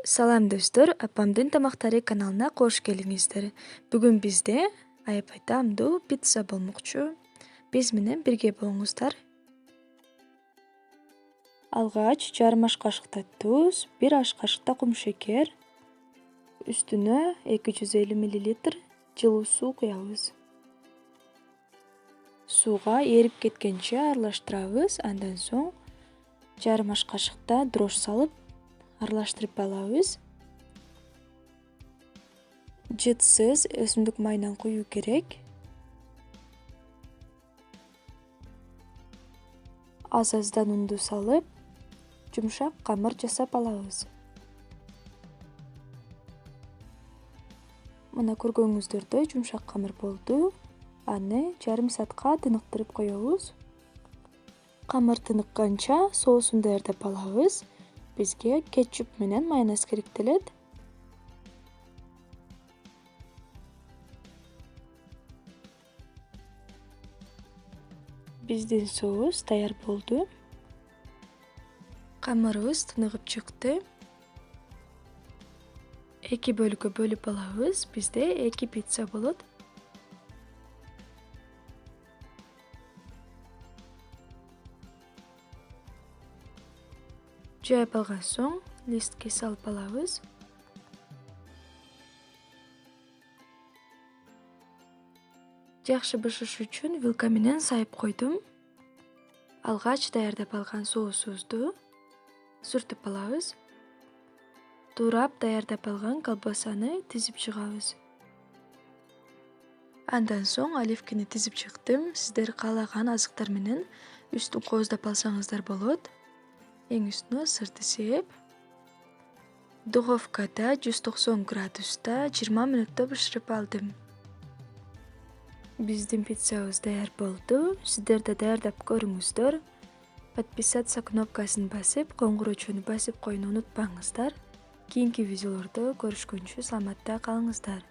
Салам достор, апамдын тамактары каналына кош келиңиздер. Бүгүн бизде аябай таамдуу пицца болмокчу. Биз менен бирге болуңуздар. Алгач жарым аш кашыкта туз, 1 аш кашыкта кумшекер, үстүнө 250 мл жылуу суу куябыз. Сууга эрип кеткенче аралаштырабыз, андан соң жарым аш кашыкта дрожж салып аралаштырып алабыз. Жытсыз өсүмдүк майынан куюу керек. Аз-аздан унду салып, жумшак камыр жасап алабыз. Мына көргөнүңүздөрдөй жумшак камыр болду. Аны жарым саатка тыныктырып коебуз. Камыр тыныкканча соусун даярдап алабыз. Бизге кетчуп менен майонез керектелет. Биздин соус даяр болду. Камырыбыз тыныгып чыкты. 2 бөлүккө бөлүп алабыз. Бизде 2 пицца болот. Жайып алган соң листке салып алабыз. Жакшы бышыш үчүн вилка менен сайып койдум. Алгач даярдап алган соусубузду сүртүп алабыз. Туурап даярдап алган колбасаны тизип чыгабыз. Андан соң оливкени тизип чыктым. Сиздер каалаган азыктар менен үстүн кооздоп алсаңыздар болот. Эң үстүнө сыр тизеп, духовкада 190 градуста 20 мүнөттө бышырып алдым. Биздин пиццабыз даяр болду. Сиздер да даярдап көрүңүздөр. Подписаться кнопкасын басып, коңгуроочуну басып коюуну унутпаңыздар. Кийинки видеолордо көрүшкөнчө саламатта калыңыздар.